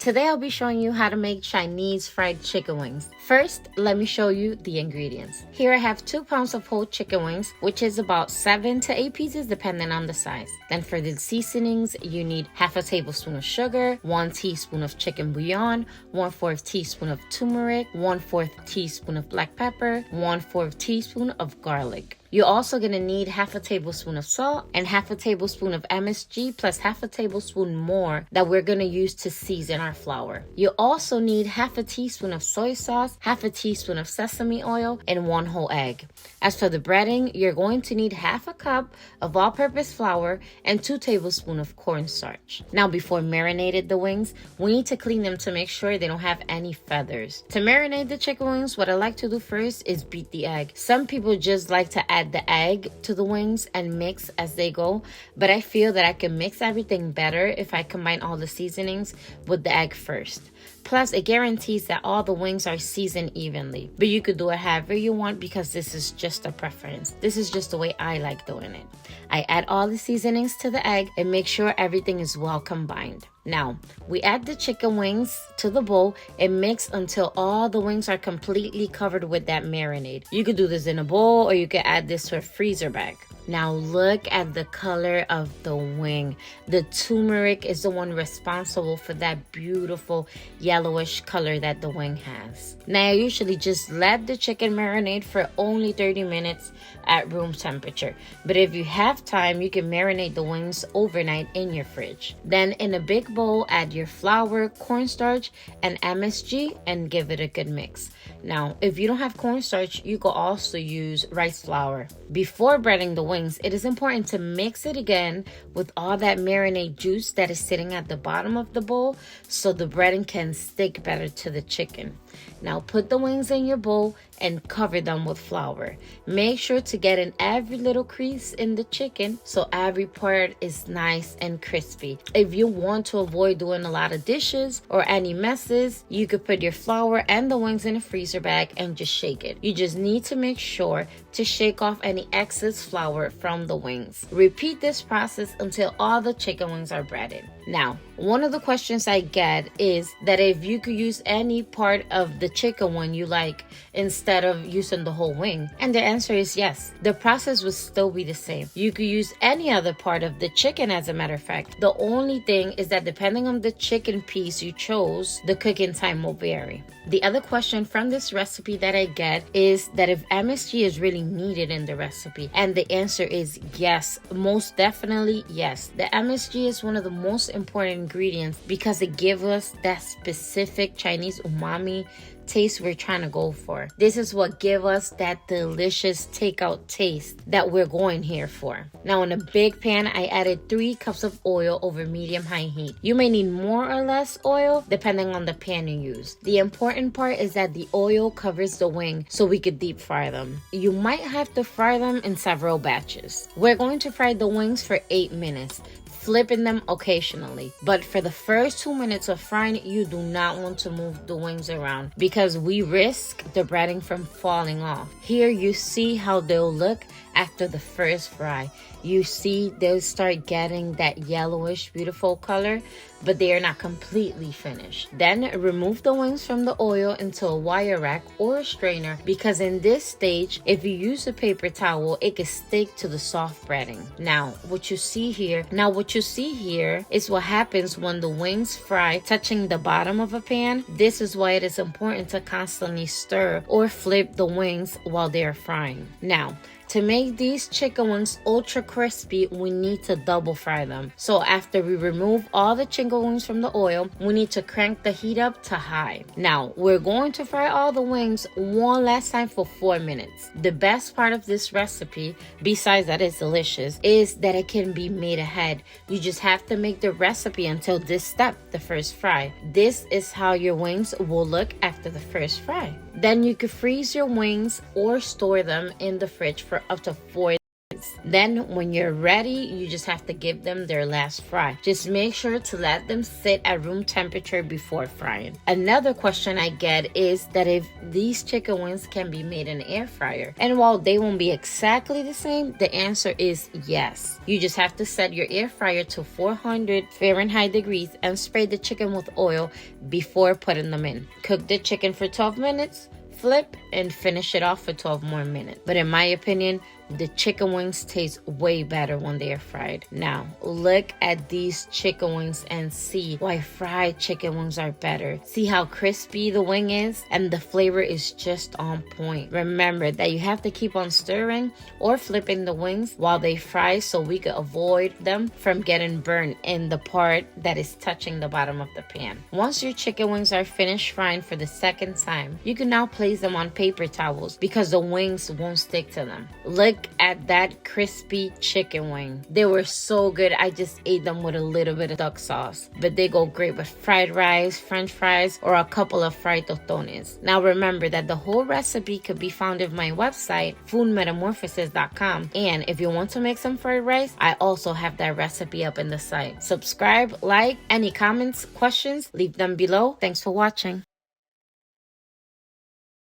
Today I'll be showing you how to make Chinese fried chicken wings. First, let me show you the ingredients. Here I have 2 pounds of whole chicken wings, which is about 7 to 8 pieces depending on the size. Then for the seasonings, you need half a tablespoon of sugar, 1 teaspoon of chicken bouillon, 1/4 teaspoon of turmeric, 1/4 teaspoon of black pepper, 1/4 teaspoon of garlic. You're also going to need half a tablespoon of salt and half a tablespoon of MSG plus half a tablespoon more that we're going to use to season our flour. You also need half a teaspoon of soy sauce, half a teaspoon of sesame oil, and 1 whole egg. As for the breading, you're going to need half a cup of all-purpose flour and 2 tablespoons of cornstarch. Now, before marinating the wings, we need to clean them to make sure they don't have any feathers. To marinate the chicken wings, what I like to do first is beat the egg. Some people just like to add the egg to the wings and mix as they go, but I feel that I can mix everything better if I combine all the seasonings with the egg first. Plus, it guarantees that all the wings are seasoned evenly. But you could do it however you want because this is just a preference. This is just the way I like doing it. I add all the seasonings to the egg and make sure everything is well combined. Now, we add the chicken wings to the bowl and mix until all the wings are completely covered with that marinade. You could do this in a bowl or you could add this to a freezer bag. Now look at the color of the wing. The turmeric is the one responsible for that beautiful yellowish color that the wing has. Now I usually just let the chicken marinate for only 30 minutes at room temperature. But if you have time, you can marinate the wings overnight in your fridge. Then in a big bowl, add your flour, cornstarch, and MSG and give it a good mix. Now, if you don't have cornstarch, you could also use rice flour. Before breading the wings, it is important to mix it again with all that marinade juice that is sitting at the bottom of the bowl so the breading can stick better to the chicken. Now put the wings in your bowl and cover them with flour. Make sure to get in every little crease in the chicken so every part is nice and crispy. If you want to avoid doing a lot of dishes or any messes, you could put your flour and the wings in a freezer bag and just shake it. You just need to make sure to shake off any excess flour from the wings. Repeat this process until all the chicken wings are breaded. Now, one of the questions I get is that if you could use any part of the chicken wing you like instead of using the whole wing. And the answer is yes. The process would still be the same. You could use any other part of the chicken, as a matter of fact. The only thing is that depending on the chicken piece you chose, the cooking time will vary. The other question from this recipe that I get is that if MSG is really needed in the recipe. And the answer is yes, most definitely yes. The MSG is one of the most important ingredients because it gives us that specific Chinese umami taste we're trying to go for. This is what gives us that delicious takeout taste that we're going here for. Now in a big pan, I added 3 cups of oil over medium-high heat. You may need more or less oil depending on the pan you use. The important part is that the oil covers the wing so we could deep fry them. You might have to fry them in several batches. We're going to fry the wings for 8 minutes. Flipping them occasionally. But for the first 2 minutes of frying, you do not want to move the wings around because we risk the breading from falling off. Here you see how they'll look after the first fry. You see they'll start getting that yellowish beautiful color, but they are not completely finished. Then remove the wings from the oil into a wire rack or a strainer because in this stage, if you use a paper towel, it can stick to the soft breading. Now what you see here is what happens when the wings fry touching the bottom of a pan. This is why it is important to constantly stir or flip the wings while they are frying. Now, to make these chicken wings ultra crispy, we need to double fry them. So after we remove all the chicken wings from the oil, we need to crank the heat up to high. Now, we're going to fry all the wings one last time for 4 minutes. The best part of this recipe, besides that it's delicious, is that it can be made ahead. You just have to make the recipe until this step, the first fry. This is how your wings will look after the first fry. Then you could freeze your wings or store them in the fridge for up to 4 Then when you're ready, you just have to give them their last fry. Just make sure to let them sit at room temperature before frying. Another question I get is that if these chicken wings can be made in an air fryer. And while they won't be exactly the same, the answer is yes. You just have to set your air fryer to 400 Fahrenheit degrees and spray the chicken with oil before putting them in. Cook the chicken for 12 minutes, flip, and finish it off for 12 more minutes. But in my opinion, the chicken wings taste way better when they are fried. Now, look at these chicken wings and see why fried chicken wings are better. See how crispy the wing is? And the flavor is just on point. Remember that you have to keep on stirring or flipping the wings while they fry so we can avoid them from getting burned in the part that is touching the bottom of the pan. Once your chicken wings are finished frying for the second time, you can now place them on paper towels because the wings won't stick to them. Look at that crispy chicken wing. They were so good. I just ate them with a little bit of duck sauce, but they go great with fried rice, french fries, or a couple of fried tostones. Now remember that the whole recipe could be found on my website, foodmetamorphosis.com. And if you want to make some fried rice, I also have that recipe up in the site. Subscribe, like, any comments, questions, leave them below. Thanks for watching.